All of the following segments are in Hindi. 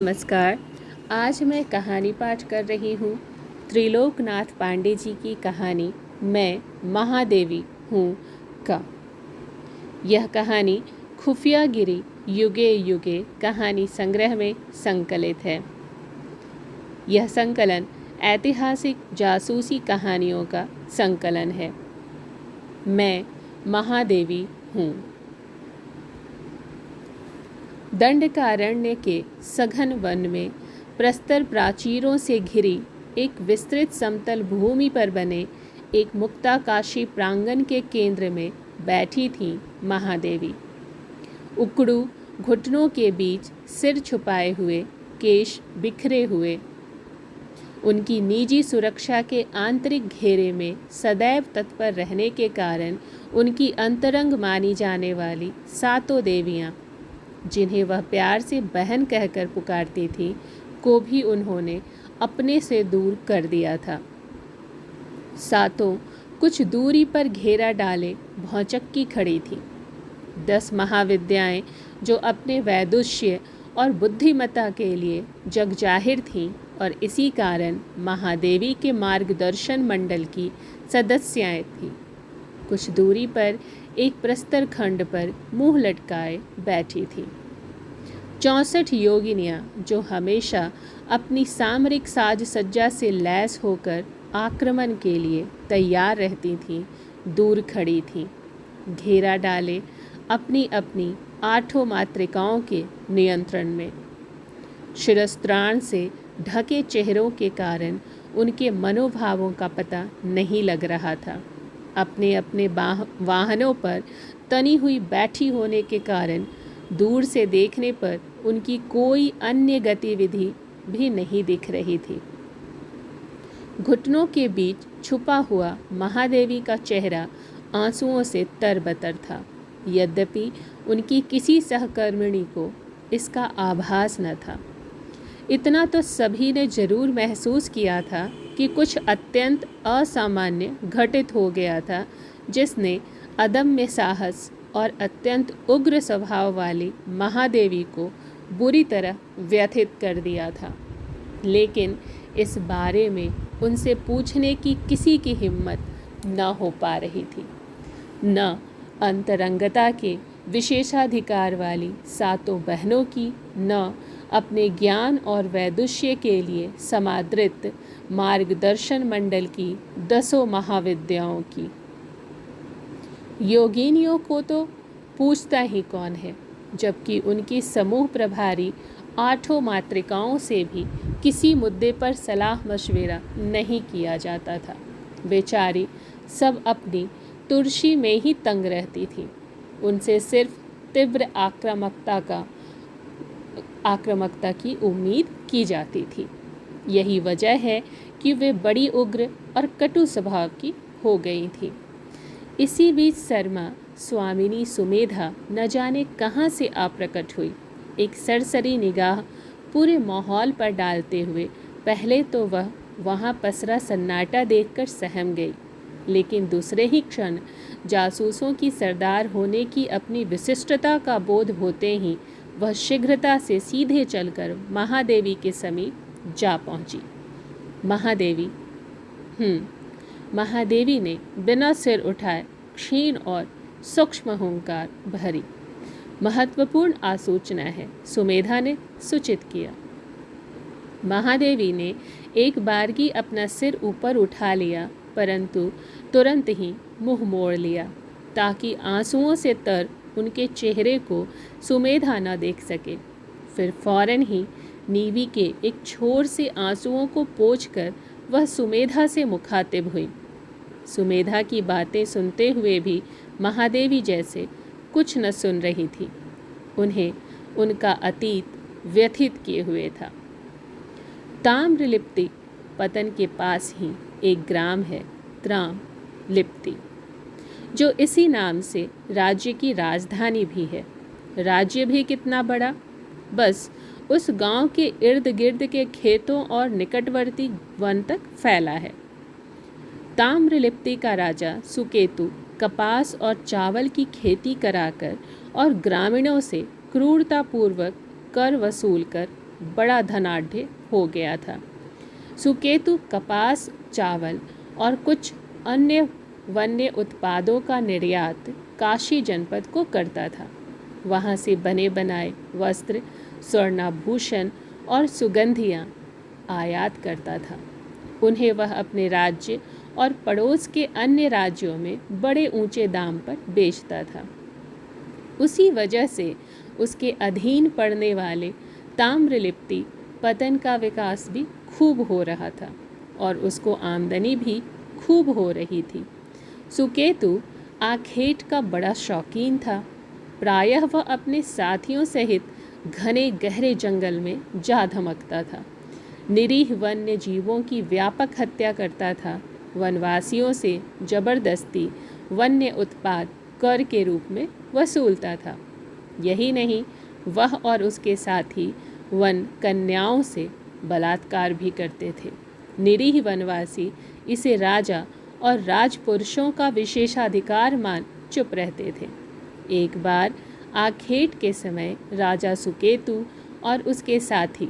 नमस्कार। आज मैं कहानी पाठ कर रही हूँ त्रिलोकनाथ पांडे जी की कहानी मैं महादेवी हूँ का। यह कहानी खुफिया गिरी युगे युगे कहानी संग्रह में संकलित है। यह संकलन ऐतिहासिक जासूसी कहानियों का संकलन है। मैं महादेवी हूँ। दंडकारण्य के सघन वन में प्रस्तर प्राचीरों से घिरी एक विस्तृत समतल भूमि पर बने एक मुक्ताकाशी प्रांगण के केंद्र में बैठी थी महादेवी। उकड़ू घुटनों के बीच सिर छुपाए हुए, केश बिखरे हुए, उनकी निजी सुरक्षा के आंतरिक घेरे में सदैव तत्पर रहने के कारण उनकी अंतरंग मानी जाने वाली सातों देवियाँ, जिन्हें वह प्यार से बहन कहकर पुकारती थी, को भी उन्होंने अपने से दूर कर दिया था। सातों कुछ दूरी पर घेरा डाले भौचक्की खड़ी थी। 10 महाविद्याएं जो अपने वैदुष्य और बुद्धिमत्ता के लिए जग जाहिर थीं और इसी कारण महादेवी के मार्गदर्शन मंडल की सदस्याएं थीं। कुछ दूरी पर एक प्रस्तर खंड पर मुंह लटकाए बैठी थी। 64 योगिनियाँ जो हमेशा अपनी सामरिक साज सज्जा से लैस होकर आक्रमण के लिए तैयार रहती थीं, दूर खड़ी थीं, घेरा डाले अपनी अपनी 8 मातृकाओं के नियंत्रण में। शिरस्त्राण से ढके चेहरों के कारण उनके मनोभावों का पता नहीं लग रहा था। अपने अपने वाहनों पर तनी हुई बैठी होने के कारण दूर से देखने पर उनकी कोई अन्य गतिविधि भी नहीं दिख रही थी। घुटनों के बीच छुपा हुआ महादेवी का चेहरा आंसुओं से तरबतर था, यद्यपि उनकी किसी सहकर्मिणी को इसका आभास न था। इतना तो सभी ने जरूर महसूस किया था कि कुछ अत्यंत असामान्य घटित हो गया था, जिसने अदम्य साहस और अत्यंत उग्र स्वभाव वाली महादेवी को बुरी तरह व्यथित कर दिया था। लेकिन इस बारे में उनसे पूछने की किसी की हिम्मत न हो पा रही थी। न अंतरंगता के विशेषाधिकार वाली सातों बहनों की, न अपने ज्ञान और वैदुष्य के लिए समादृत मार्गदर्शन मंडल की 10 महाविद्याओं की। योगिनियों को तो पूछता ही कौन है, जबकि उनकी समूह प्रभारी 8 मातृकाओं से भी किसी मुद्दे पर सलाह मशविरा नहीं किया जाता था। बेचारी सब अपनी तुर्शी में ही तंग रहती थी। उनसे सिर्फ तीव्र आक्रामकता की उम्मीद की जाती थी। यही वजह है कि वे बड़ी उग्र और कटु स्वभाव की हो गई थी। इसी बीच शर्मा स्वामिनी सुमेधा न जाने कहाँ से अप्रकट हुई। एक सरसरी निगाह पूरे माहौल पर डालते हुए पहले तो वह वहाँ पसरा सन्नाटा देखकर सहम गई, लेकिन दूसरे ही क्षण जासूसों की सरदार होने की अपनी विशिष्टता का बोध होते ही वह शीघ्रता से सीधे चलकर महादेवी के समीप जा पहुंची। महादेवी ने बिना सिर उठाए क्षीण और सूक्ष्म हुंकार भरी। महत्वपूर्ण आसूचना है, सुमेधा ने सूचित किया। महादेवी ने एक बारगी अपना सिर ऊपर उठा लिया, परंतु तुरंत ही मुंह मोड़ लिया ताकि आंसुओं से तर उनके चेहरे को सुमेधा न देख सके। फिर फौरन ही नीवी के एक छोर से आंसुओं को पोंछकर वह सुमेधा से मुखातिब हुई। सुमेधा की बातें सुनते हुए भी महादेवी जैसे कुछ न सुन रही थी। उन्हें उनका अतीत व्यथित किए हुए था। ताम्रलिप्ति पतन के पास ही एक ग्राम है, त्रामलिप्ति, जो इसी नाम से राज्य की राजधानी भी है। राज्य भी कितना बड़ा, बस उस गांव के इर्द गिर्द के खेतों और निकटवर्ती वन तक फैला है। ताम्रलिप्ति का राजा सुकेतु कपास और चावल की खेती कराकर और ग्रामीणों से क्रूरतापूर्वक कर वसूल कर बड़ा धनाढ़ हो गया था। सुकेतु कपास, चावल और कुछ अन्य वन्य उत्पादों का निर्यात काशी जनपद को करता था। वहाँ से बने बनाए वस्त्र, स्वर्णाभूषण और सुगंधियाँ आयात करता था। उन्हें वह अपने राज्य और पड़ोस के अन्य राज्यों में बड़े ऊंचे दाम पर बेचता था। उसी वजह से उसके अधीन पड़ने वाले ताम्रलिप्ति पतन का विकास भी खूब हो रहा था और उसको आमदनी भी खूब हो रही थी। सुकेतु आखेट का बड़ा शौकीन था। प्रायः वह अपने साथियों सहित घने गहरे जंगल में जा धमकता था। निरीह वन्य जीवों की व्यापक हत्या करता था। वनवासियों से जबरदस्ती वन्य उत्पाद कर के रूप में वसूलता था। यही नहीं, वह और उसके साथी वन कन्याओं से बलात्कार भी करते थे। निरीह वनवासी इसे राजा और राजपुरुषों का विशेषाधिकार मान चुप रहते थे। एक बार आखेट के समय राजा सुकेतु और उसके साथी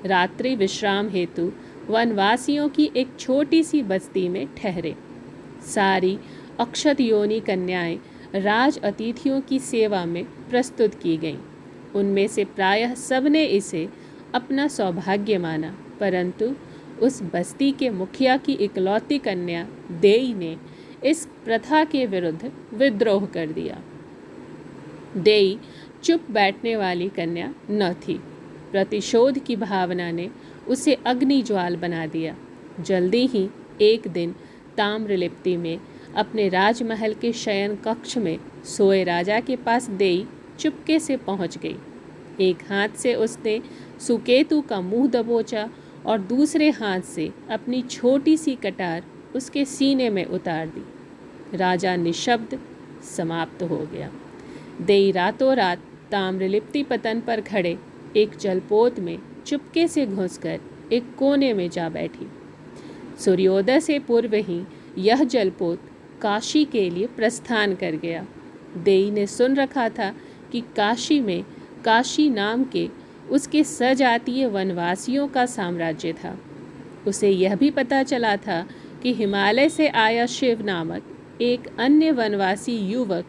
रात्रि विश्राम हेतु वनवासियों की एक छोटी सी बस्ती में ठहरे। सारी अक्षत योनि कन्याएं राज अतिथियों की सेवा में प्रस्तुत की गईं। उनमें से प्रायः सबने इसे अपना सौभाग्य माना, परंतु उस बस्ती के मुखिया की इकलौती कन्या देई ने इस प्रथा के विरुद्ध विद्रोह कर दिया। देई चुप बैठने वाली कन्या न थी। प्रतिशोध की भावना ने उसे अग्नि ज्वाल बना दिया। जल्दी ही एक दिन ताम्रलिप्ति में अपने राजमहल के शयन कक्ष में सोए राजा के पास देई चुपके से पहुंच गई। एक हाथ से उसने सुकेतु का मुंह दबोचा और दूसरे हाथ से अपनी छोटी सी कटार उसके सीने में उतार दी। राजा निशब्द समाप्त हो गया। देई रातों रात ताम्रलिप्ति पतन पर खड़े एक जलपोत में चुपके से घुसकर एक कोने में जा बैठी। सूर्योदय से पूर्व ही यह जलपोत काशी के लिए प्रस्थान कर गया। देई ने सुन रखा था कि काशी में काशी नाम के उसके सजातीय वनवासियों का साम्राज्य था। उसे यह भी पता चला था कि हिमालय से आया शिव नामक एक अन्य वनवासी युवक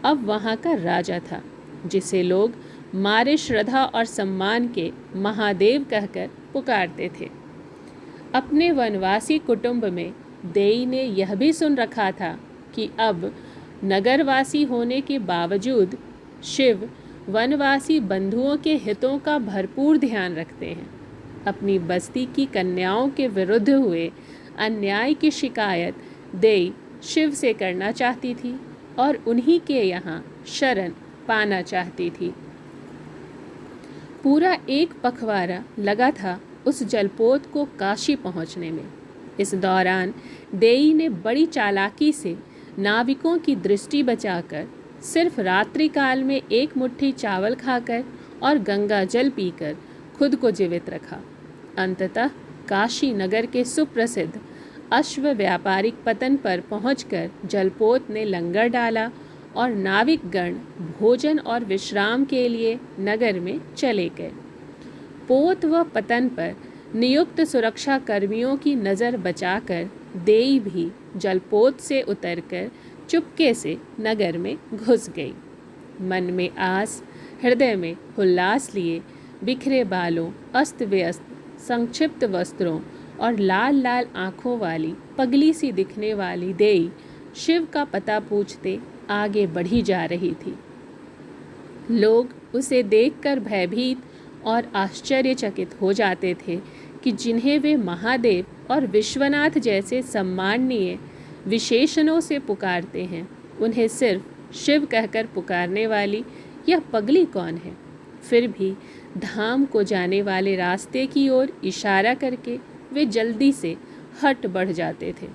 अब वहाँ का राजा था, जिसे लोग मारे श्रद्धा और सम्मान के महादेव कहकर पुकारते थे। अपने वनवासी कुटुंब में देई ने यह भी सुन रखा था कि अब नगरवासी होने के बावजूद शिव वनवासी बंधुओं के हितों का भरपूर ध्यान रखते हैं। अपनी बस्ती की कन्याओं के विरुद्ध हुए अन्याय की शिकायत देई शिव से करना चाहती थी और उन्हीं के यहाँ शरण पाना चाहती थी। पूरा एक पखवाड़ा लगा था उस जलपोत को काशी पहुँचने में। इस दौरान देई ने बड़ी चालाकी से नाविकों की दृष्टि बचाकर सिर्फ रात्रि काल में एक मुट्ठी चावल खाकर और गंगा जल पीकर खुद को जीवित रखा। अंततः काशी नगर के सुप्रसिद्ध अश्व व्यापारिक पतन पर पहुंचकर जलपोत ने लंगर डाला और नाविकगण भोजन और विश्राम के लिए नगर में चले गए। पोत व पतन पर नियुक्त सुरक्षा कर्मियों की नज़र बचाकर देई भी जलपोत से उतरकर चुपके से नगर में घुस गई। मन में आस, हृदय में उल्लास लिए बिखरे बालों, अस्त व्यस्त संक्षिप्त वस्त्रों और लाल लाल आँखों वाली पगली सी दिखने वाली देई शिव का पता पूछते आगे बढ़ी जा रही थी। लोग उसे देखकर भयभीत और आश्चर्यचकित हो जाते थे कि जिन्हें वे महादेव और विश्वनाथ जैसे सम्माननीय विशेषणों से पुकारते हैं, उन्हें सिर्फ शिव कहकर पुकारने वाली यह पगली कौन है। फिर भी धाम को जाने वाले रास्ते की ओर इशारा करके वे जल्दी से हट बढ़ जाते थे।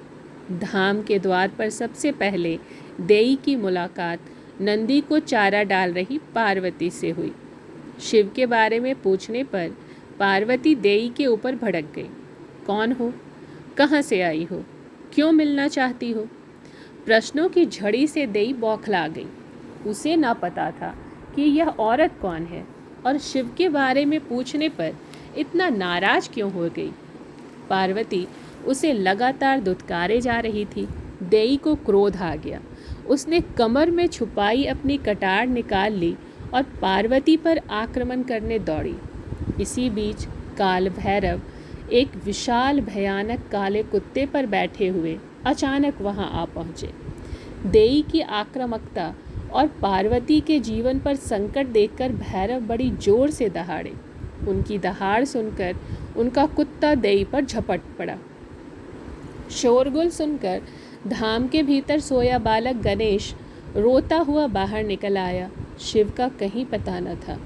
धाम के द्वार पर सबसे पहले देई की मुलाकात नंदी को चारा डाल रही पार्वती से हुई। शिव के बारे में पूछने पर पार्वती देई के ऊपर भड़क गई। कौन हो? कहाँ से आई हो? क्यों मिलना चाहती हो? प्रश्नों की झड़ी से देई बौखला गई। उसे ना पता था कि यह औरत कौन है और शिव के बारे में पूछने पर इतना नाराज क्यों हो गई? पार्वती उसे लगातार दुत्कारे जा रही थी। देई को क्रोध आ गया। उसने कमर में छुपाई अपनी कटार निकाल ली और पार्वती पर आक्रमण करने दौड़ी। इसी बीच काल भैरव एक विशाल भयानक काले कुत्ते पर बैठे हुए अचानक वहां आ पहुंचे। देई की आक्रामकता और पार्वती के जीवन पर संकट देखकर भैरव बड़ी जोर से दहाड़े। उनकी दहाड़ सुनकर उनका कुत्ता देई पर झपट पड़ा। शोरगुल सुनकर धाम के भीतर सोया बालक गणेश रोता हुआ बाहर निकल आया। शिव का कहीं पता न था।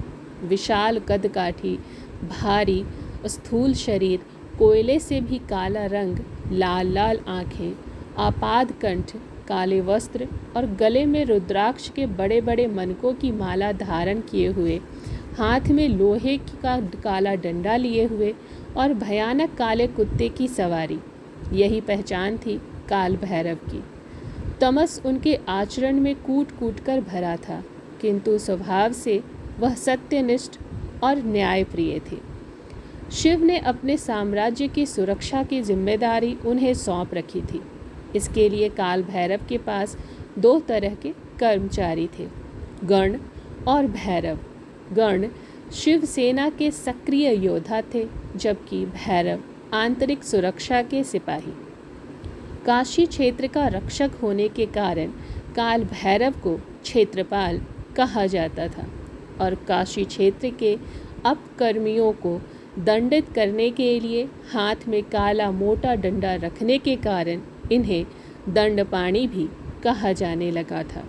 विशाल कद काठी, भारी स्थूल शरीर, कोयले से भी काला रंग, लाल लाल आँखें, आपाद कंठ, काले वस्त्र और गले में रुद्राक्ष के बड़े बड़े मनकों की माला धारण किए हुए, हाथ में लोहे का काला डंडा लिए हुए और भयानक काले कुत्ते की सवारी, यही पहचान थी काल भैरव की। तमस उनके आचरण में कूट कूट कर भरा था, किंतु स्वभाव से वह सत्यनिष्ठ और न्यायप्रिय थे। शिव ने अपने साम्राज्य की सुरक्षा की जिम्मेदारी उन्हें सौंप रखी थी। इसके लिए काल भैरव के पास दो तरह के कर्मचारी थे, गण और भैरव। गण शिव सेना के सक्रिय योद्धा थे, जबकि भैरव आंतरिक सुरक्षा के सिपाही। काशी क्षेत्र का रक्षक होने के कारण काल भैरव को क्षेत्रपाल कहा जाता था और काशी क्षेत्र के अपकर्मियों को दंडित करने के लिए हाथ में काला मोटा डंडा रखने के कारण इन्हें दंडपाणी भी कहा जाने लगा था।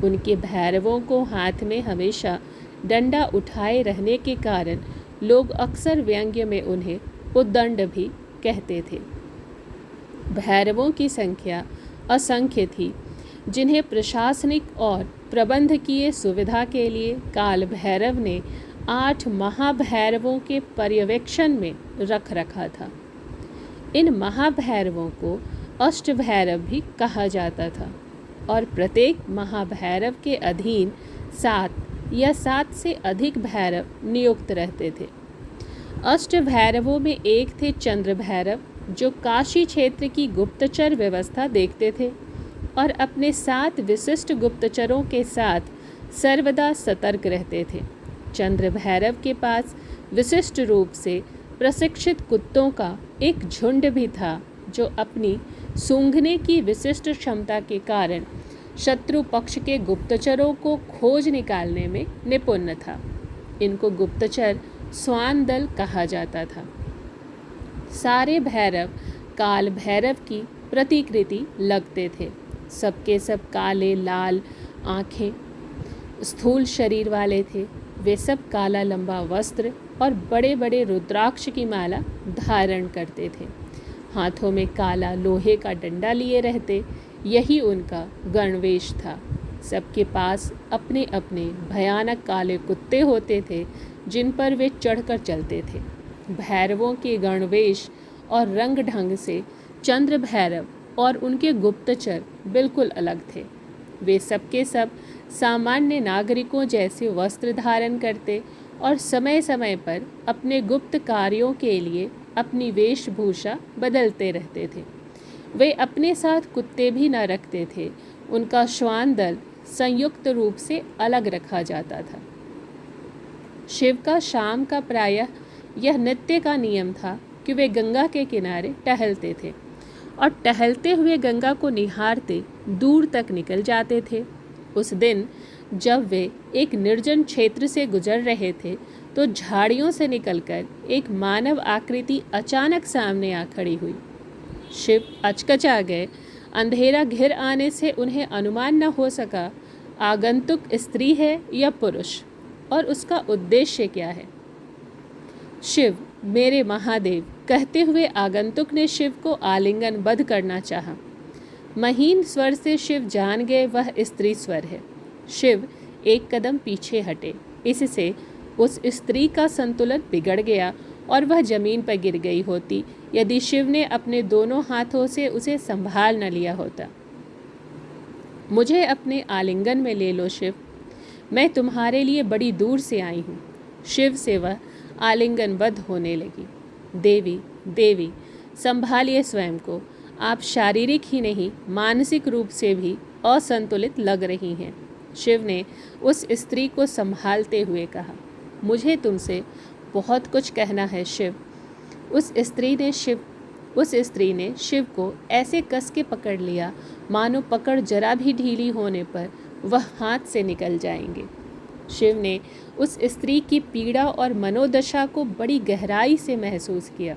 उनके भैरवों को हाथ में हमेशा डंडा उठाए रहने के कारण लोग अक्सर व्यंग्य में उन्हें उद्दंड भी कहते थे। भैरवों की संख्या असंख्य थी, जिन्हें प्रशासनिक और प्रबंधकीय सुविधा के लिए काल भैरव ने 8 महाभैरवों के पर्यवेक्षण में रख रखा था। इन महाभैरवों को अष्टभैरव भी कहा जाता था और प्रत्येक महाभैरव के अधीन 7 या 7 से अधिक भैरव नियुक्त रहते थे। अष्टभैरवों में एक थे चंद्र भैरव, जो काशी क्षेत्र की गुप्तचर व्यवस्था देखते थे और अपने 7 विशिष्ट गुप्तचरों के साथ सर्वदा सतर्क रहते थे। चंद्र भैरव के पास विशिष्ट रूप से प्रशिक्षित कुत्तों का एक झुंड भी था, जो अपनी सूंघने की विशिष्ट क्षमता के कारण शत्रु पक्ष के गुप्तचरों को खोज निकालने में निपुण था। इनको गुप्तचर स्वान दल कहा जाता था। सारे भैरव काल भैरव की प्रतिकृति लगते थे। सबके सब काले लाल आँखें, स्थूल शरीर वाले थे। वे सब काला लंबा वस्त्र और बड़े बड़े रुद्राक्ष की माला धारण करते थे। हाथों में काला लोहे का डंडा लिए रहते। यही उनका गणवेश था। सबके पास अपने अपने भयानक काले कुत्ते होते थे, जिन पर वे चढ़कर चलते थे। भैरवों के गणवेश और रंग ढंग से चंद्र भैरव और उनके गुप्तचर बिल्कुल अलग थे। वे सबके सब सामान्य नागरिकों जैसे वस्त्र धारण करते और समय समय पर अपने गुप्त कार्यों के लिए अपनी वेशभूषा बदलते रहते थे। वे अपने साथ कुत्ते भी न रखते थे। उनका श्वान दल संयुक्त रूप से अलग रखा जाता था। शिव का शाम का प्रायः यह नित्य का नियम था कि वे गंगा के किनारे टहलते थे और टहलते हुए गंगा को निहारते दूर तक निकल जाते थे। उस दिन जब वे एक निर्जन क्षेत्र से गुजर रहे थे, तो झाड़ियों से निकलकर एक मानव आकृति अचानक सामने आ खड़ी हुई। शिव अचकचा गए। अंधेरा घिर आने से उन्हें अनुमान न हो सका आगंतुक स्त्री है या पुरुष और उसका उद्देश्य क्या है। शिव, मेरे महादेव, कहते हुए आगंतुक ने शिव को आलिंगनबद्ध करना चाहा। महीन स्वर से शिव जान गए वह स्त्री स्वर है। शिव एक कदम पीछे हटे। इससे उस स्त्री का संतुलन बिगड़ गया और वह जमीन पर गिर गई होती यदि शिव ने अपने दोनों हाथों से उसे संभाल न लिया होता। मुझे अपने आलिंगन में ले लो शिव, मैं तुम्हारे लिए बड़ी दूर से आई हूँ। शिव से वह आलिंगनबद्ध होने लगी। देवी, देवी, संभालिए स्वयं को, आप शारीरिक ही नहीं मानसिक रूप से भी असंतुलित लग रही हैं। शिव ने उस स्त्री को संभालते हुए कहा, मुझे तुमसे बहुत कुछ कहना है शिव। उस स्त्री ने शिव को ऐसे कस के पकड़ लिया मानो पकड़ जरा भी ढीली होने पर वह हाथ से निकल जाएंगे। शिव ने उस स्त्री की पीड़ा और मनोदशा को बड़ी गहराई से महसूस किया।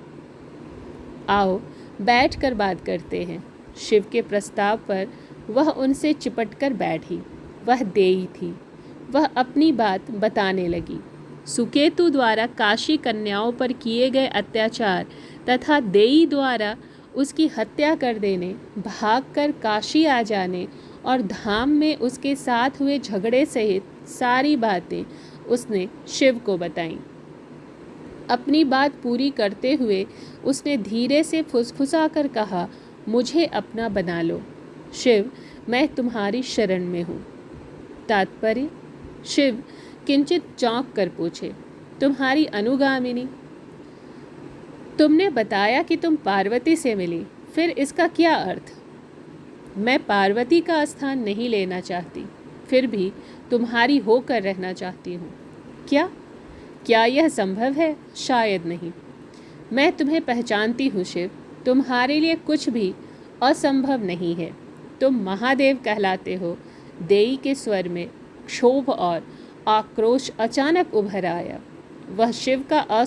आओ बैठकर बात करते हैं। शिव के प्रस्ताव पर वह उनसे चिपटकर बैठी। वह देई थी। वह अपनी बात बताने लगी। सुकेतु द्वारा काशी कन्याओं पर किए गए अत्याचार तथा देई द्वारा उसकी हत्या कर देने, भागकर काशी आ जाने और धाम में उसके साथ हुए झगड़े सहित सारी बातें उसने शिव को बताईं। अपनी बात पूरी करते हुए उसने धीरे से फुसफुसा कर कहा, मुझे अपना बना लो शिव, मैं तुम्हारी शरण में हूँ। तात्पर्य? शिव किंचित चौंक कर पूछे, तुम्हारी अनुगामिनी? तुमने बताया कि तुम पार्वती से मिली, फिर इसका क्या अर्थ? मैं पार्वती का स्थान नहीं लेना चाहती, फिर भी तुम्हारी होकर रहना चाहती हूँ। क्या यह संभव है? शायद नहीं। मैं तुम्हें पहचानती हूँ शिव, तुम्हारे लिए कुछ भी असंभव नहीं है। तुम महादेव कहलाते हो। देई के स्वर में क्षोभ और आक्रोश अचानक उभर आया। वह शिव का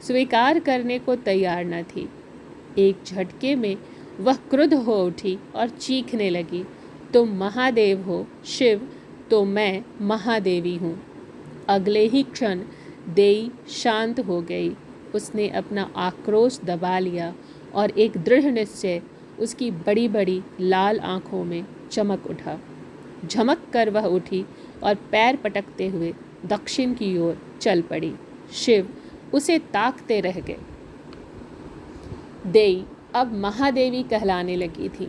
स्वीकार करने को तैयार न थी। एक झटके में वह क्रुद्ध हो उठी और चीखने लगी, तुम महादेव हो शिव, तो मैं महादेवी हूँ। अगले ही क्षण देई शांत हो गई। उसने अपना आक्रोश दबा लिया और एक दृढ़ निश्चय उसकी बड़ी बड़ी लाल आंखों में चमक उठा। झमक कर वह उठी और पैर पटकते हुए दक्षिण की ओर चल पड़ी। शिव उसे ताकते रह गए। देई अब महादेवी कहलाने लगी थी।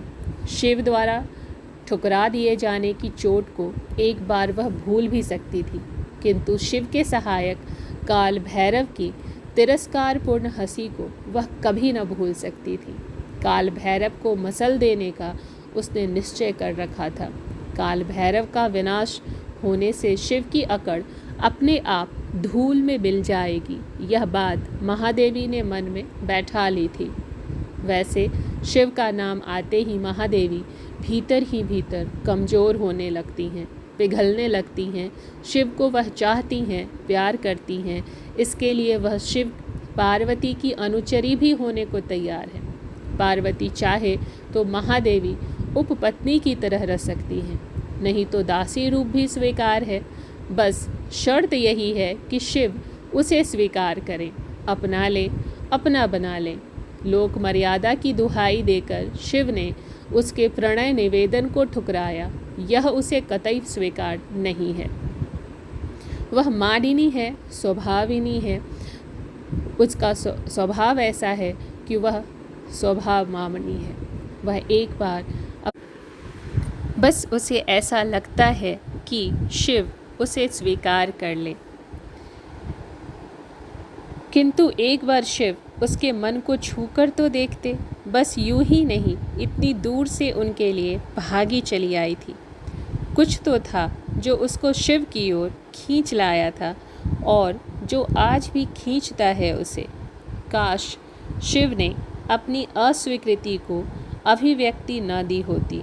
शिव द्वारा ठुकरा दिए जाने की चोट को एक बार वह भूल भी सकती थी, किंतु शिव के सहायक काल भैरव की तिरस्कारपूर्ण हंसी को वह कभी न भूल सकती थी। काल भैरव को मसल देने का उसने निश्चय कर रखा था। काल भैरव का विनाश होने से शिव की अकड़ अपने आप धूल में मिल जाएगी, यह बात महादेवी ने मन में बैठा ली थी। वैसे शिव का नाम आते ही महादेवी भीतर ही भीतर कमज़ोर होने लगती हैं, पिघलने लगती हैं। शिव को वह चाहती हैं, प्यार करती हैं। इसके लिए वह शिव पार्वती की अनुचरी भी होने को तैयार है। पार्वती चाहे तो महादेवी उपपत्नी की तरह रह सकती हैं, नहीं तो दासी रूप भी स्वीकार है। बस शर्त यही है कि शिव उसे स्वीकार करें, अपना ले, अपना बना लें। लोक मर्यादा की दुहाई देकर शिव ने उसके प्रणय निवेदन को ठुकराया। यह उसे कतई स्वीकार नहीं है। वह मानिनी है, स्वभाविनी है। उसका स्वभाव ऐसा है कि वह स्वभाव मामनी है। वह एक बार बस उसे ऐसा लगता है कि शिव उसे स्वीकार कर ले, किंतु एक बार शिव उसके मन को छूकर तो देखते। बस यूं ही नहीं, इतनी दूर से उनके लिए भागी चली आई थी। कुछ तो था जो उसको शिव की ओर खींच लाया था और जो आज भी खींचता है उसे। काश शिव ने अपनी अस्वीकृति को अभिव्यक्ति न दी होती,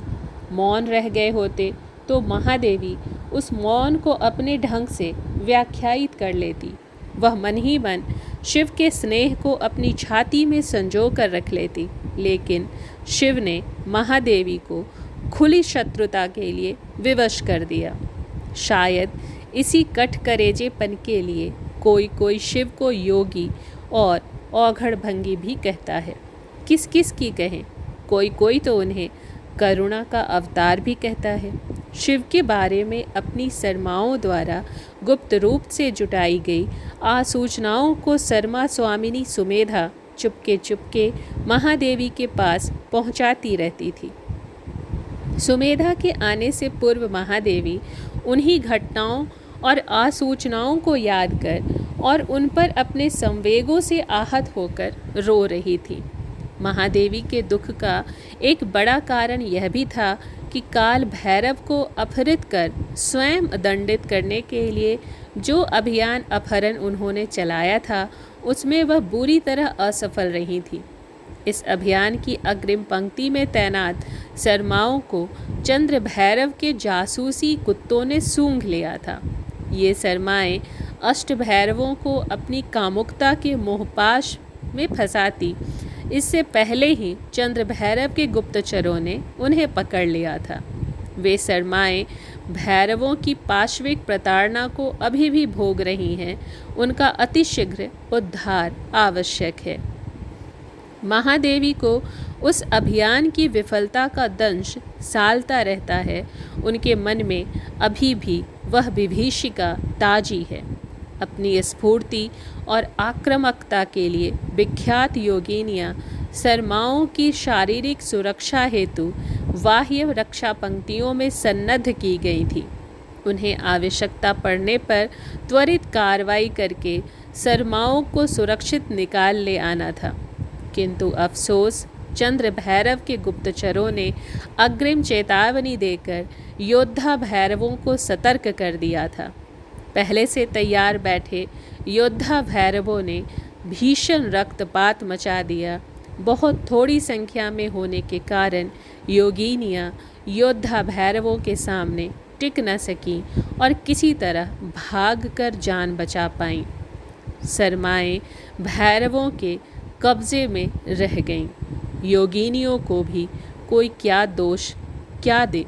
मौन रह गए होते, तो महादेवी उस मौन को अपने ढंग से व्याख्यायित कर लेती। वह मन ही मन शिव के स्नेह को अपनी छाती में संजो कर रख लेती, लेकिन शिव ने महादेवी को खुली शत्रुता के लिए विवश कर दिया। शायद इसी कठकरेजेपन के लिए कोई शिव को योगी और औघड़भंगी भी कहता है। किस किस की कहें, कोई तो उन्हें करुणा का अवतार भी कहता है। शिव के बारे में अपनी सरमाओं द्वारा गुप्त रूप से जुटाई गई आसूचनाओं को शर्मा स्वामिनी सुमेधा चुपके महादेवी के पास पहुंचाती रहती थी। सुमेधा के आने से पूर्व महादेवी उन्हीं घटनाओं और आसूचनाओं को याद कर और उन पर अपने संवेगों से आहत होकर रो रही थी। महादेवी के दुख का एक बड़ा कारण यह भी था कि काल भैरव को अपहरित कर स्वयं दंडित करने के लिए जो अभियान अपहरण उन्होंने चलाया था, उसमें वह बुरी तरह असफल रही थी। इस अभियान की अग्रिम पंक्ति में तैनात सरमाओं को चंद्र भैरव के जासूसी कुत्तों ने सूंघ लिया था। ये सरमाएं अष्ट भैरवों को अपनी कामुकता के मोहपाश में फंसाती इससे पहले ही चंद्र भैरव के गुप्तचरों ने उन्हें पकड़ लिया था। वे सरमाएं भैरवों की पाशविक प्रताड़ना को अभी भी भोग रही हैं। उनका अतिशीघ्र उद्धार आवश्यक है। महादेवी को उस अभियान की विफलता का दंश सालता रहता है। उनके मन में अभी भी वह विभीषिका ताजी है। अपनी स्फूर्ति और आक्रामकता के लिए विख्यात योगिनियाँ सरमाओं की शारीरिक सुरक्षा हेतु बाह्य रक्षा पंक्तियों में सन्नद्ध की गई थी। उन्हें आवश्यकता पड़ने पर त्वरित कार्रवाई करके सरमाओं को सुरक्षित निकाल ले आना था, किंतु अफसोस चंद्र भैरव के गुप्तचरों ने अग्रिम चेतावनी देकर योद्धा भैरवों को सतर्क कर दिया था। पहले से तैयार बैठे योद्धा भैरवों ने भीषण रक्तपात मचा दिया। बहुत थोड़ी संख्या में होने के कारण योगिनियाँ योद्धा भैरवों के सामने टिक न सकीं और किसी तरह भागकर जान बचा पाईं। सरमाएं भैरवों के कब्जे में रह गईं। योगिनियों को भी कोई क्या दोष क्या दे।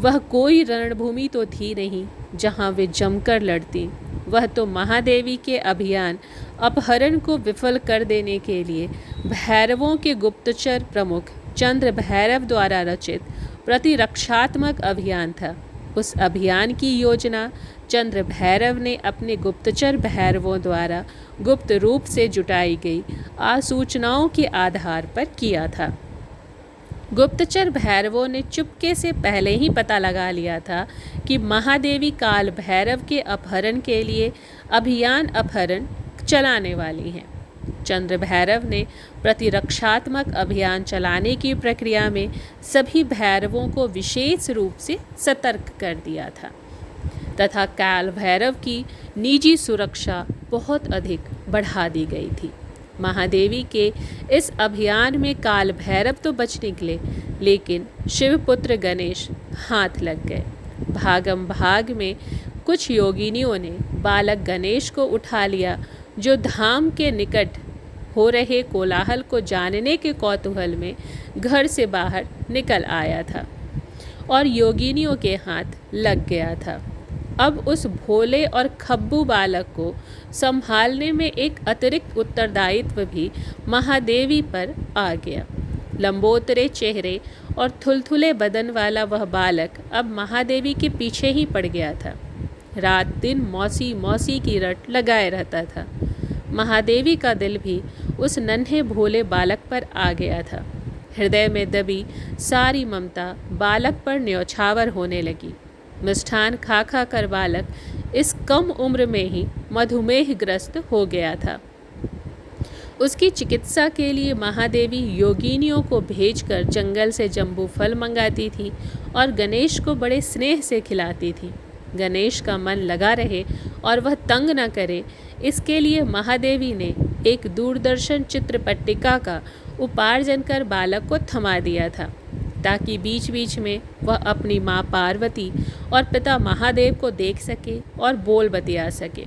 वह कोई रणभूमि तो थी नहीं जहाँ वे जमकर लड़ती। वह तो महादेवी के अभियान अपहरण को विफल कर देने के लिए भैरवों के गुप्तचर प्रमुख चंद्र भैरव द्वारा रचित प्रतिरक्षात्मक अभियान था। उस अभियान की योजना चंद्र भैरव ने अपने गुप्तचर भैरवों द्वारा गुप्त रूप से जुटाई गई आसूचनाओं के आधार पर किया था। गुप्तचर भैरवों ने चुपके से पहले ही पता लगा लिया था कि महादेवी काल भैरव के अपहरण के लिए अभियान अपहरण चलाने वाली हैं। चंद्र भैरव ने प्रतिरक्षात्मक अभियान चलाने की प्रक्रिया में सभी भैरवों को विशेष रूप से सतर्क कर दिया था तथा काल भैरव की निजी सुरक्षा बहुत अधिक बढ़ा दी गई थी। महादेवी के इस अभियान में काल भैरव तो बच निकले, लेकिन शिवपुत्र गणेश हाथ लग गए। भागम भाग में कुछ योगिनियों ने बालक गणेश को उठा लिया, जो धाम के निकट हो रहे कोलाहल को जानने के कौतूहल में घर से बाहर निकल आया था और योगिनियों के हाथ लग गया था। अब उस भोले और खब्बू बालक को संभालने में एक अतिरिक्त उत्तरदायित्व भी महादेवी पर आ गया। लंबोतरे चेहरे और थुलथुले बदन वाला वह बालक अब महादेवी के पीछे ही पड़ गया था। रात दिन मौसी मौसी की रट लगाए रहता था। महादेवी का दिल भी उस नन्हे भोले बालक पर आ गया था। हृदय में दबी सारी ममता बालक पर न्यौछावर होने लगी। मिष्ठान खा खा कर बालक इस कम उम्र में ही मधुमेहग्रस्त हो गया था। उसकी चिकित्सा के लिए महादेवी योगिनियों को भेजकर जंगल से जम्बू फल मंगाती थी और गणेश को बड़े स्नेह से खिलाती थी। गणेश का मन लगा रहे और वह तंग न करे, इसके लिए महादेवी ने एक दूरदर्शन चित्र पट्टिका का उपार्जन कर बालक को थमा दिया था, ताकि बीच बीच में वह अपनी माँ पार्वती और पिता महादेव को देख सके और बोल बतिया सके।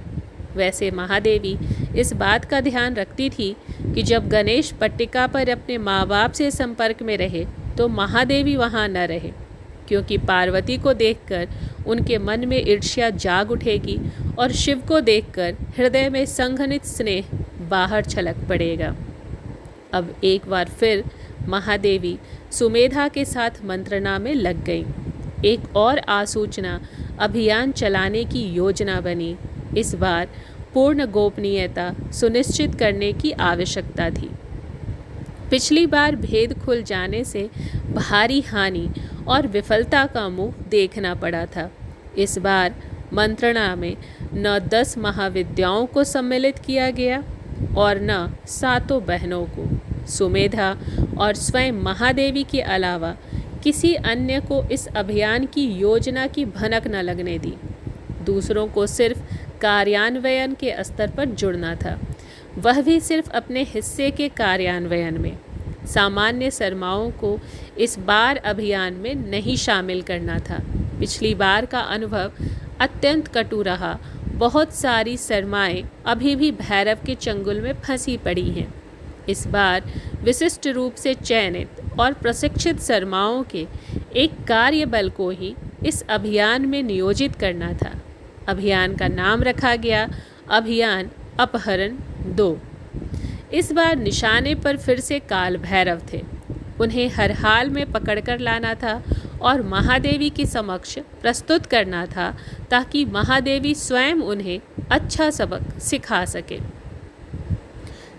वैसे महादेवी इस बात का ध्यान रखती थी कि जब गणेश पट्टिका पर अपने माँ बाप से संपर्क में रहे तो महादेवी वहाँ न रहे, क्योंकि पार्वती को देखकर उनके मन में ईर्ष्या जाग उठेगी और शिव को देखकर हृदय में संघनित स्नेह बाहर छलक पड़ेगा। अब एक बार फिर महादेवी सुमेधा के साथ मंत्रणा में लग गई। एक और आसूचना अभियान चलाने की योजना बनी। इस बार पूर्ण गोपनीयता सुनिश्चित करने की आवश्यकता थी। पिछली बार भेद खुल जाने से भारी हानि और विफलता का मुंह देखना पड़ा था। इस बार मंत्रणा में न 10 महाविद्याओं को सम्मिलित किया गया और न 7 बहनों को। सुमेधा और स्वयं महादेवी के अलावा किसी अन्य को इस अभियान की योजना की भनक न लगने दी। दूसरों को सिर्फ कार्यान्वयन के स्तर पर जुड़ना था, वह भी सिर्फ अपने हिस्से के कार्यान्वयन में। सामान्य शर्माओं को इस बार अभियान में नहीं शामिल करना था। पिछली बार का अनुभव अत्यंत कटु रहा। बहुत सारी शर्माएं अभी भी भैरव के चंगुल में फंसी पड़ी हैं। इस बार विशिष्ट रूप से चयनित और प्रशिक्षित शर्माओं के एक कार्यबल को ही इस अभियान में नियोजित करना था। अभियान का नाम रखा गया अभियान अपहरण 2। इस बार निशाने पर फिर से काल भैरव थे। उन्हें हर हाल में पकड़कर लाना था और महादेवी के समक्ष प्रस्तुत करना था, ताकि महादेवी स्वयं उन्हें अच्छा सबक सिखा सके।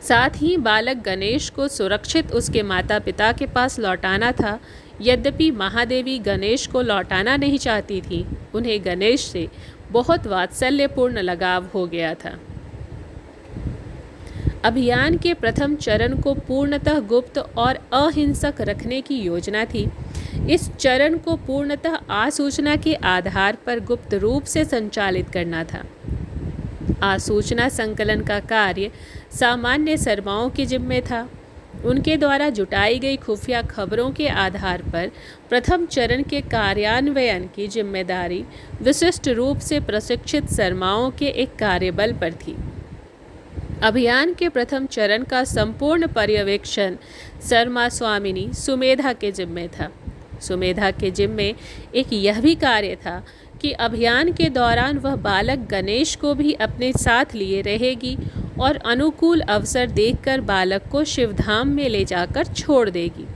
साथ ही बालक गणेश को सुरक्षित उसके माता पिता के पास लौटाना था। यद्यपि महादेवी गणेश को लौटाना नहीं चाहती थी, उन्हें गणेश से बहुत वात्सल्यपूर्ण लगाव हो गया था। अभियान के प्रथम चरण को पूर्णतः गुप्त और अहिंसक रखने की योजना थी। इस चरण को पूर्णतः आसूचना के आधार पर गुप्त रूप से संचालित करना था। आसूचना संकलन का कार्य सामान्य शर्माओं के जिम्मे था। उनके द्वारा जुटाई गई खुफिया खबरों के आधार पर प्रथम चरण के कार्यान्वयन की जिम्मेदारी विशिष्ट रूप से प्रशिक्षित शर्माओं के एक कार्यबल पर थी। अभियान के प्रथम चरण का संपूर्ण पर्यवेक्षण शर्मा स्वामिनी सुमेधा के जिम्मे था। सुमेधा के जिम्मे एक यह भी कार्य था कि अभियान के दौरान वह बालक गणेश को भी अपने साथ लिए रहेगी और अनुकूल अवसर देखकर बालक को शिवधाम में ले जाकर छोड़ देगी।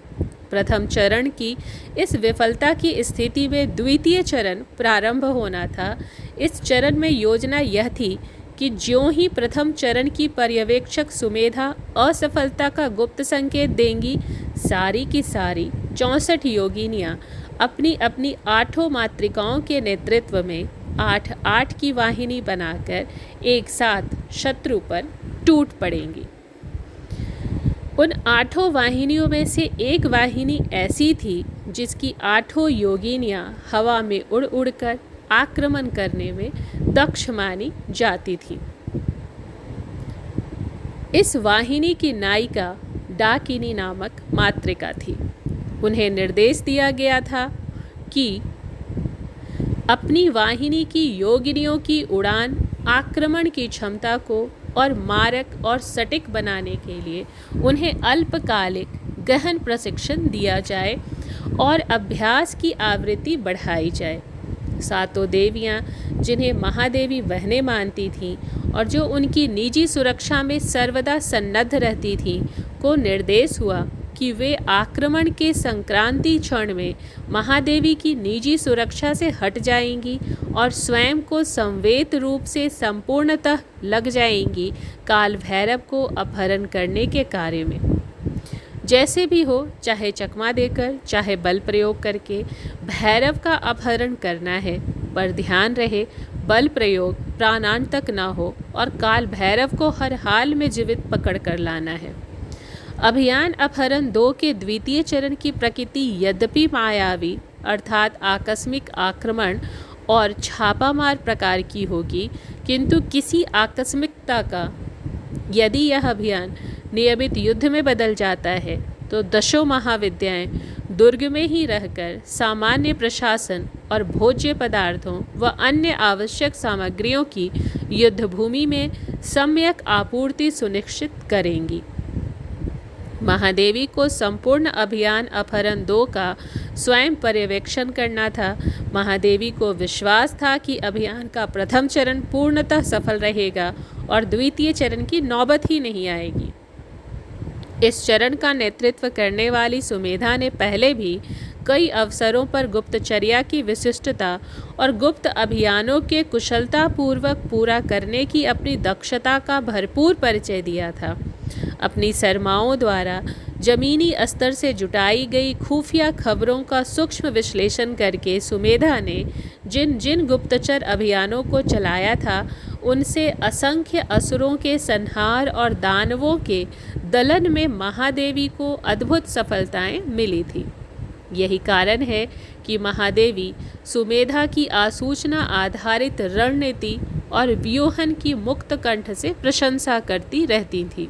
प्रथम चरण की इस विफलता की स्थिति में द्वितीय चरण प्रारंभ होना था। इस चरण में योजना यह थी कि ज्यों ही प्रथम चरण की पर्यवेक्षक सुमेधा असफलता का गुप्त संकेत देंगी, सारी की सारी 64 योगिनियाँ अपनी अपनी 8 मातृकाओं के नेतृत्व में 8-8 की वाहिनी बनाकर एक साथ शत्रु पर टूट पड़ेंगी। उन 8 वाहिनियों में से एक वाहिनी ऐसी थी जिसकी 8 योगिनियाँ हवा में उड़ उड़कर आक्रमण करने में दक्ष मानी जाती थी। इस वाहिनी की नायिका डाकिनी नामक मातृका थी। उन्हें निर्देश दिया गया था कि अपनी वाहिनी की योगिनियों की उड़ान आक्रमण की क्षमता को और मारक और सटीक बनाने के लिए उन्हें अल्पकालिक गहन प्रशिक्षण दिया जाए और अभ्यास की आवृत्ति बढ़ाई जाए। 7 देवियाँ, जिन्हें महादेवी बहनें मानती थीं और जो उनकी निजी सुरक्षा में सर्वदा सन्नद्ध रहती थीं, को निर्देश हुआ कि वे आक्रमण के संक्रांति क्षण में महादेवी की निजी सुरक्षा से हट जाएंगी और स्वयं को संवेद रूप से संपूर्णतः लग जाएंगी काल भैरव को अपहरण करने के कार्य में। जैसे भी हो, चाहे चकमा देकर चाहे बल प्रयोग करके भैरव का अपहरण करना है, पर ध्यान रहे बल प्रयोग प्राणांतक न हो और काल भैरव को हर हाल में जीवित पकड़ कर लाना है। अभियान अपहरण 2 के द्वितीय चरण की प्रकृति यद्यपि मायावी अर्थात आकस्मिक आक्रमण और छापामार प्रकार की होगी, किंतु किसी आकस्मिकता का यदि यह अभियान नियमित युद्ध में बदल जाता है तो 10 महाविद्याएं दुर्ग में ही रहकर सामान्य प्रशासन और भोज्य पदार्थों व अन्य आवश्यक सामग्रियों की युद्ध भूमि में सम्यक आपूर्ति सुनिश्चित करेंगी। महादेवी को संपूर्ण अभियान अपहरण 2 का स्वयं पर्यवेक्षण करना था। महादेवी को विश्वास था कि अभियान का प्रथम चरण पूर्णतः सफल रहेगा और द्वितीय चरण की नौबत ही नहीं आएगी। इस चरण का नेतृत्व करने वाली सुमेधा ने पहले भी कई अवसरों पर गुप्तचर्या की विशिष्टता और गुप्त अभियानों के कुशलतापूर्वक पूरा करने की अपनी दक्षता का भरपूर परिचय दिया था। अपनी शर्माओं द्वारा जमीनी स्तर से जुटाई गई खुफिया खबरों का सूक्ष्म विश्लेषण करके सुमेधा ने जिन जिन गुप्तचर अभियानों को चलाया था उनसे असंख्य असुरों के संहार और दानवों के दलन में महादेवी को अद्भुत सफलताएं मिली थी। यही कारण है कि महादेवी सुमेधा की आसूचना आधारित रणनीति और व्यूहन की मुक्त कंठ से प्रशंसा करती रहती थी।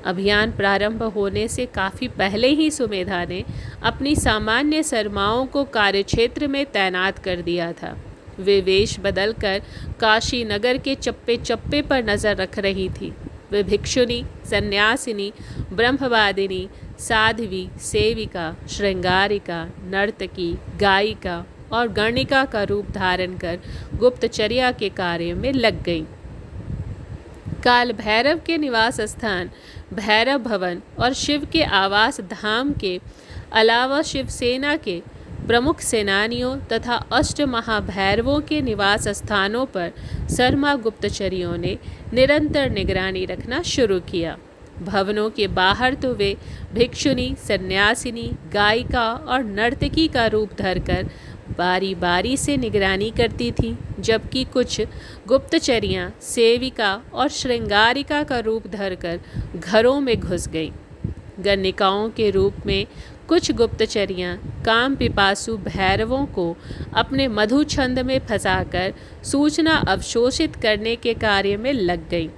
अभियान प्रारंभ होने से काफ़ी पहले ही सुमेधा ने अपनी सामान्य सरमाओं को कार्यक्षेत्र में तैनात कर दिया था। वे वेश बदलकर काशी नगर के चप्पे चप्पे पर नज़र रख रही थी। वे भिक्षुनी, सन्यासिनी, ब्रह्मवादिनी, साध्वी, सेविका, श्रृंगारिका, नर्तकी, गायिका और गणिका का रूप धारण कर गुप्तचर्या के कार्य में लग गईं। काल भैरव के निवास स्थान भैरव भवन और शिव के आवास धाम के अलावा शिवसेना के प्रमुख सेनानियों तथा अष्ट महाभैरवों के निवास स्थानों पर शर्मा गुप्तचरियों ने निरंतर निगरानी रखना शुरू किया। भवनों के बाहर तो वे भिक्षुनी, सन्यासिनी, गायिका और नर्तकी का रूप धरकर बारी बारी से निगरानी करती थी, जबकि कुछ गुप्तचरियाँ सेविका और श्रृंगारिका का रूप धरकर घरों में घुस गईं। गणिकाओं के रूप में कुछ गुप्तचरियाँ काम पिपासु भैरवों को अपने मधु छंद में फंसाकर सूचना अवशोषित करने के कार्य में लग गईं।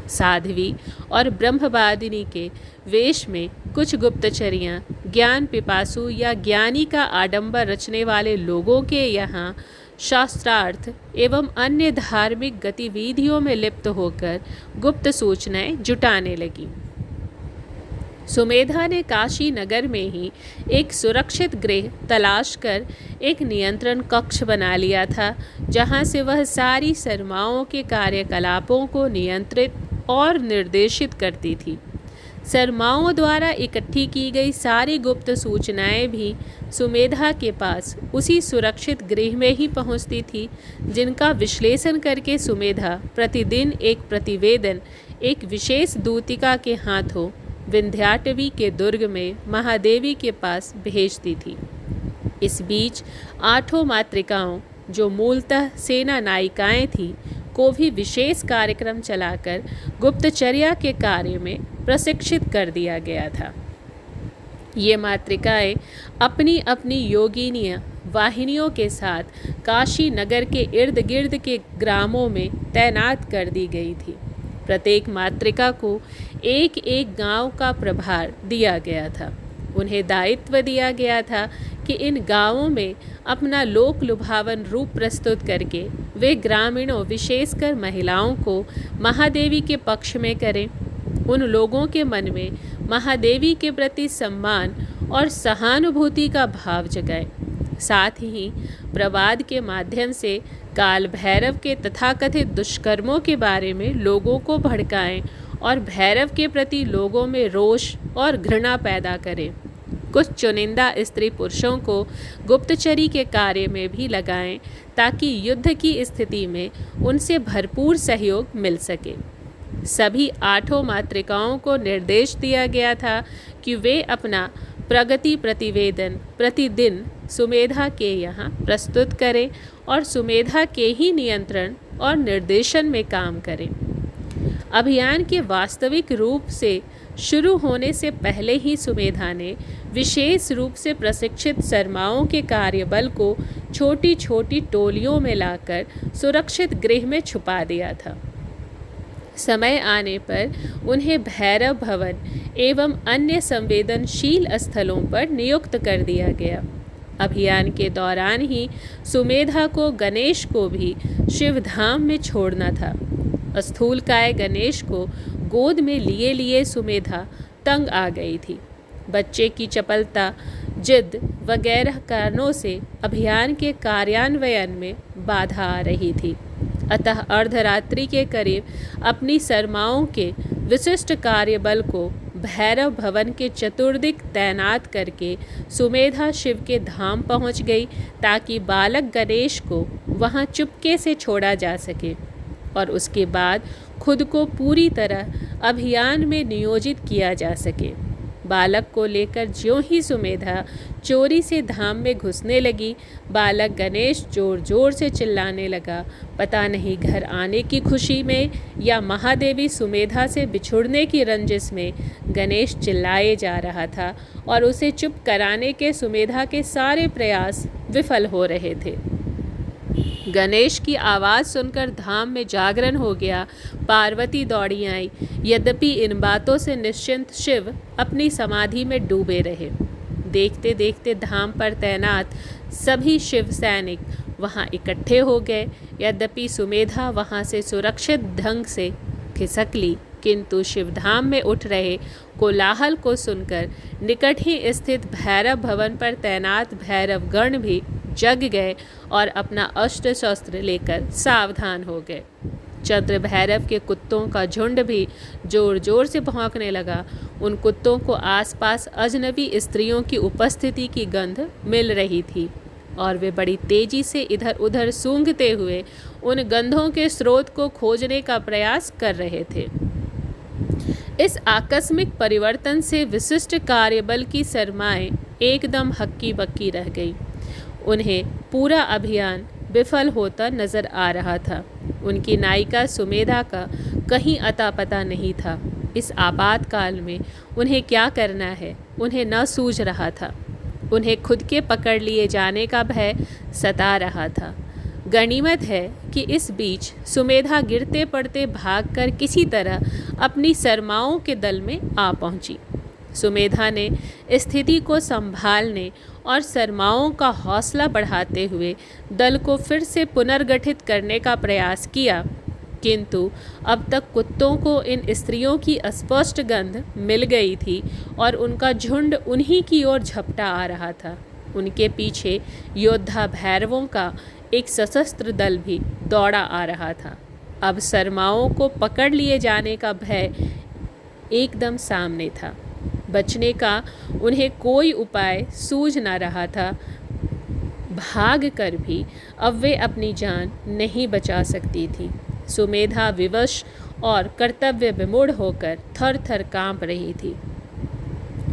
साध्वी और ब्रह्मवादिनी के वेश में कुछ गुप्तचरियाँ ज्ञान पिपासु या ज्ञानी का आडंबर रचने वाले लोगों के यहाँ शास्त्रार्थ एवं अन्य धार्मिक गतिविधियों में लिप्त होकर गुप्त सूचनाएं जुटाने लगी। सुमेधा ने काशी नगर में ही एक सुरक्षित गृह तलाश कर एक नियंत्रण कक्ष बना लिया था, जहां से वह सारी सरमाओं के कार्यकलापों को नियंत्रित और निर्देशित करती थी। सरमाओं द्वारा इकट्ठी की गई सारी गुप्त सूचनाएं भी सुमेधा के पास उसी सुरक्षित गृह में ही पहुंचती थी, जिनका विश्लेषण करके सुमेधा प्रतिदिन एक प्रतिवेदन एक विशेष दूतिका के हाथों विंध्याटवी के दुर्ग में महादेवी के पास भेजती थी। इस बीच 8 मातृकाओं, जो मूलतः सेना नायिकाएं थीं, को भी विशेष कार्यक्रम चलाकर गुप्तचर्या के कार्य में प्रशिक्षित कर दिया गया था। ये मातृकाएं अपनी अपनी योगिनीय वाहिनियों के साथ काशी नगर के इर्द गिर्द के ग्रामों में तैनात कर दी गई थी। प्रत्येक मातृका को एक एक गांव का प्रभार दिया गया था। उन्हें दायित्व दिया गया था कि इन गांवों में अपना लोक लुभावन रूप प्रस्तुत करके वे ग्रामीणों, विशेषकर महिलाओं को महादेवी के पक्ष में करें, उन लोगों के मन में महादेवी के प्रति सम्मान और सहानुभूति का भाव जगाएं। साथ ही प्रवाद के माध्यम से काल भैरव के तथाकथित दुष्कर्मों के बारे में लोगों को भड़काएं और भैरव के प्रति लोगों में रोष और घृणा पैदा करें। कुछ चुनिंदा स्त्री पुरुषों को गुप्तचरी के कार्य में भी लगाएं, ताकि युद्ध की स्थिति में उनसे भरपूर सहयोग मिल सके। सभी 8 मातृकाओं को निर्देश दिया गया था कि वे अपना प्रगति प्रतिवेदन प्रतिदिन सुमेधा के यहाँ प्रस्तुत करें और सुमेधा के ही नियंत्रण और निर्देशन में काम करें। अभियान के वास्तविक रूप से शुरू होने से पहले ही सुमेधा ने विशेष रूप से प्रशिक्षित सरमाओं के कार्यबल को छोटी छोटी टोलियों में लाकर सुरक्षित गृह में छुपा दिया था। समय आने पर उन्हें भैरव भवन एवं अन्य संवेदनशील स्थलों पर नियुक्त कर दिया गया। अभियान के दौरान ही सुमेधा को गणेश को भी शिवधाम में छोड़ना था। स्थूलकाय गणेश को गोद में लिए लिए सुमेधा तंग आ गई थी। बच्चे की चपलता, जिद वगैरह कारणों से अभियान के कार्यान्वयन में बाधा आ रही थी। अतः अर्धरात्रि के करीब अपनी सरमाओं के विशिष्ट कार्यबल को भैरव भवन के चतुर्दिक तैनात करके सुमेधा शिव के धाम पहुंच गई, ताकि बालक गणेश को वहां चुपके से छोड़ा जा सके और उसके बाद खुद को पूरी तरह अभियान में नियोजित किया जा सके। बालक को लेकर ज्यों ही सुमेधा चोरी से धाम में घुसने लगी, बालक गणेश जोर जोर से चिल्लाने लगा। पता नहीं घर आने की खुशी में या महादेवी सुमेधा से बिछुड़ने की रंजिश में गणेश चिल्लाए जा रहा था और उसे चुप कराने के सुमेधा के सारे प्रयास विफल हो रहे थे। गणेश की आवाज़ सुनकर धाम में जागरण हो गया। पार्वती दौड़ी आई। यद्यपि इन बातों से निश्चिंत शिव अपनी समाधि में डूबे रहे। देखते देखते धाम पर तैनात सभी शिव सैनिक वहां इकट्ठे हो गए। यद्यपि सुमेधा वहां से सुरक्षित ढंग से खिसक ली, किंतु शिवधाम में उठ रहे कोलाहल को सुनकर निकट ही स्थित भैरव भवन पर तैनात भैरव गण भी जग गए और अपना अस्त्र शस्त्र लेकर सावधान हो गए। चंद्र भैरव के कुत्तों का झुंड भी जोर जोर से भौंकने लगा। उन कुत्तों को आसपास अजनबी स्त्रियों की उपस्थिति की गंध मिल रही थी और वे बड़ी तेजी से इधर उधर सूंघते हुए उन गंधों के स्रोत को खोजने का प्रयास कर रहे थे। इस आकस्मिक परिवर्तन से विशिष्ट कार्यबल की सरमाएं एकदम हक्की बक्की रह गई। उन्हें पूरा अभियान विफल होता नजर आ रहा था। उनकी नायिका सुमेधा का कहीं अता पता नहीं था। इस आपातकाल में उन्हें क्या करना है, उन्हें न सूझ रहा था। उन्हें खुद के पकड़ लिए जाने का भय सता रहा था। गनीमत है कि इस बीच सुमेधा गिरते पड़ते भागकर किसी तरह अपनी सरमाओं के दल में आ पहुंची। सुमेधा ने स्थिति को संभालने और सरमाओं का हौसला बढ़ाते हुए दल को फिर से पुनर्गठित करने का प्रयास किया, किंतु अब तक कुत्तों को इन स्त्रियों की अस्पष्ट गंध मिल गई थी और उनका झुंड उन्हीं की ओर झपटा आ रहा था। उनके पीछे योद्धा भैरवों का एक सशस्त्र दल भी दौड़ा आ रहा था। अब सरमाओं को पकड़ लिए जाने का भय एकदम सामने था। बचने का उन्हें कोई उपाय सूझ न रहा था। भाग कर भी अब वे अपनी जान नहीं बचा सकती थी। सुमेधा विवश और कर्तव्य विमूढ़ होकर थर थर कांप रही थी।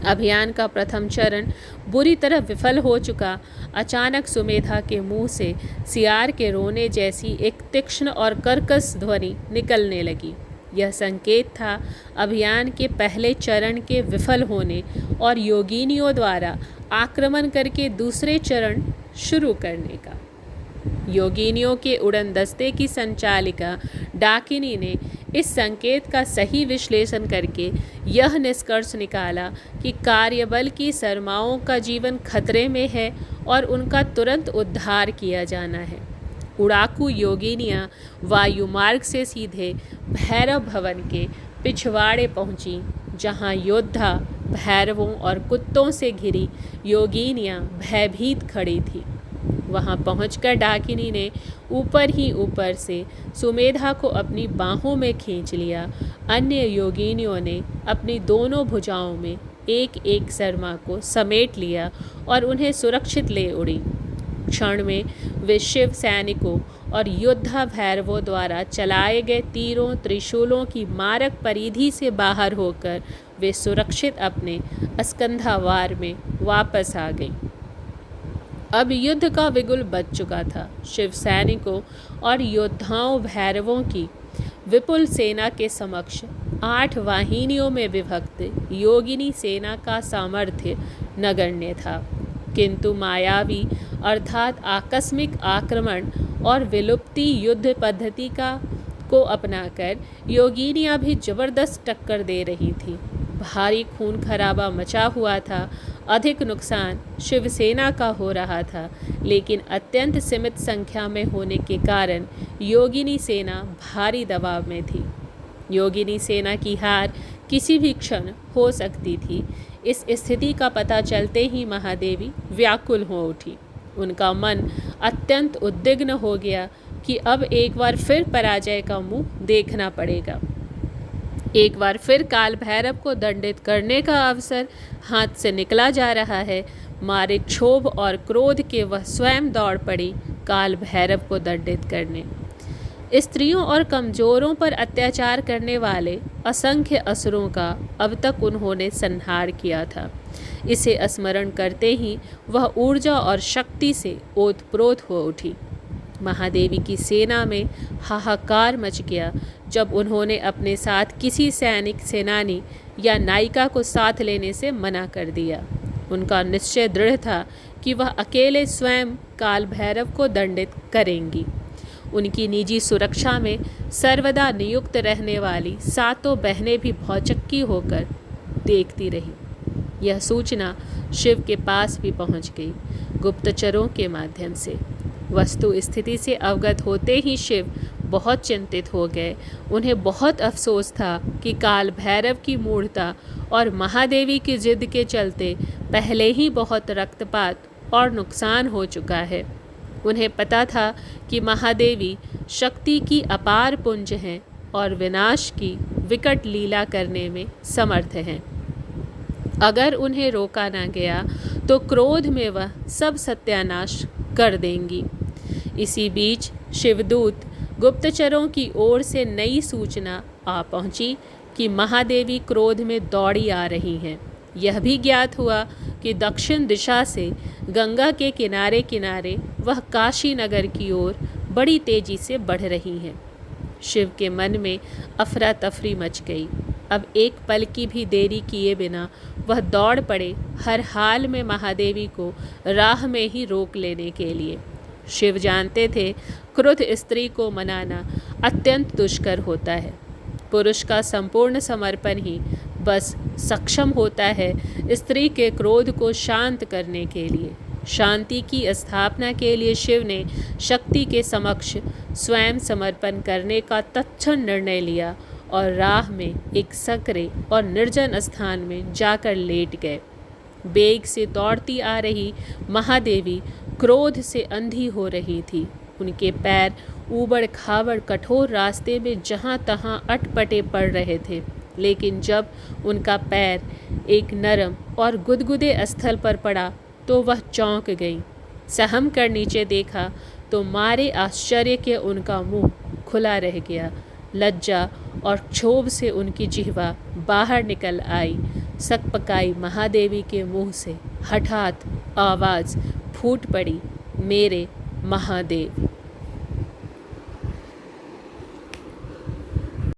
अभियान का प्रथम चरण बुरी तरह विफल हो चुका। अचानक सुमेधा के मुंह से सियार के रोने जैसी एक तीक्ष्ण और कर्कश ध्वनि निकलने लगी। यह संकेत था अभियान के पहले चरण के विफल होने और योगिनियों द्वारा आक्रमण करके दूसरे चरण शुरू करने का। योगिनियों के उड़न दस्ते की संचालिका डाकिनी ने इस संकेत का सही विश्लेषण करके यह निष्कर्ष निकाला कि कार्यबल की सरमाओं का जीवन खतरे में है और उनका तुरंत उद्धार किया जाना है। उड़ाकू योगिनियाँ वायुमार्ग से सीधे भैरव भवन के पिछवाड़े पहुंची, जहां योद्धा भैरवों और कुत्तों से घिरी योगिनियाँ भयभीत खड़ी थी। वहां पहुंचकर डाकिनी ने ऊपर ही ऊपर से सुमेधा को अपनी बाहों में खींच लिया। अन्य योगिनियों ने अपनी दोनों भुजाओं में एक एक शर्मा को समेट लिया और उन्हें सुरक्षित ले उड़ी। क्षण में वे शिव सैनिकों और योद्धा भैरवों द्वारा चलाए गए तीरों त्रिशूलों की मारक परिधि से बाहर होकर वे सुरक्षित अपने स्कंधावार में वापस आ गईं। अब युद्ध का बिगुल बज चुका था। शिव सैनिकों और योद्धाओं भैरवों की विपुल सेना के समक्ष 8 वाहिनियों में विभक्त योगिनी सेना का सामर्थ्य नगण्य था, किंतु मायावी अर्थात आकस्मिक आक्रमण और विलुप्ति युद्ध पद्धति को अपनाकर योगिनियाँ भी जबरदस्त टक्कर दे रही थी। भारी खून खराबा मचा हुआ था। अधिक नुकसान शिवसेना का हो रहा था, लेकिन अत्यंत सीमित संख्या में होने के कारण योगिनी सेना भारी दबाव में थी। योगिनी सेना की हार किसी भी क्षण हो सकती थी। इस स्थिति का पता चलते ही महादेवी व्याकुल हो उठी। उनका मन अत्यंत उद्विग्न हो गया कि अब एक बार फिर पराजय का मुंह देखना पड़ेगा। एक बार फिर काल भैरव को दंडित करने का अवसर हाथ से निकला जा रहा है। मारे क्षोभ और क्रोध के वह स्वयं दौड़ पड़ी काल भैरव को दंडित करने। स्त्रियों और कमज़ोरों पर अत्याचार करने वाले असंख्य असुरों का अब तक उन्होंने संहार किया था। इसे स्मरण करते ही वह ऊर्जा और शक्ति से ओतप्रोत हो उठी। महादेवी की सेना में हाहाकार मच गया जब उन्होंने अपने साथ किसी सैनिक, सेनानी या नायिका को साथ लेने से मना कर दिया। उनका निश्चय दृढ़ था कि वह अकेले स्वयं काल भैरव को दंडित करेंगी। उनकी निजी सुरक्षा में सर्वदा नियुक्त रहने वाली सातों बहनें भी भौचक्की होकर देखती रही। यह सूचना शिव के पास भी पहुंच गई, गुप्तचरों के माध्यम से। वस्तु स्थिति से अवगत होते ही शिव बहुत चिंतित हो गए। उन्हें बहुत अफसोस था कि काल भैरव की मूढ़ता और महादेवी की जिद के चलते पहले ही बहुत रक्तपात और नुकसान हो चुका है। उन्हें पता था कि महादेवी शक्ति की अपार पुंज हैं और विनाश की विकट लीला करने में समर्थ हैं। अगर उन्हें रोका न गया तो क्रोध में वह सब सत्यानाश कर देंगी। इसी बीच शिवदूत गुप्तचरों की ओर से नई सूचना आ पहुंची कि महादेवी क्रोध में दौड़ी आ रही हैं। यह भी ज्ञात हुआ कि दक्षिण दिशा से गंगा के किनारे किनारे वह काशी नगर की ओर बड़ी तेजी से बढ़ रही हैं। शिव के मन में अफरा तफरी मच गई। अब एक पल की भी देरी किए बिना वह दौड़ पड़े, हर हाल में महादेवी को राह में ही रोक लेने के लिए। शिव जानते थे क्रुद्ध स्त्री को मनाना अत्यंत दुष्कर होता है। पुरुष का संपूर्ण समर्पण ही बस सक्षम होता है स्त्री के क्रोध को शांत करने के लिए। शांति की स्थापना के लिए शिव ने शक्ति के समक्ष स्वयं समर्पण करने का तत्क्षण निर्णय लिया और राह में एक सकरे और निर्जन स्थान में जाकर लेट गए। बेग से दौड़ती आ रही महादेवी क्रोध से अंधी हो रही थी। उनके पैर ऊबड़ खाबड़ कठोर रास्ते में जहाँ तहाँ अटपटे पड़ रहे थे, लेकिन जब उनका पैर एक नरम और गुदगुदे स्थल पर पड़ा तो वह चौंक गई। सहम कर नीचे देखा तो मारे आश्चर्य के उनका मुंह खुला रह गया। लज्जा और क्षोभ से उनकी जिह्वा बाहर निकल आई। सकपकाई महादेवी के मुंह से हठात आवाज़ फूट पड़ी, मेरे महादेव।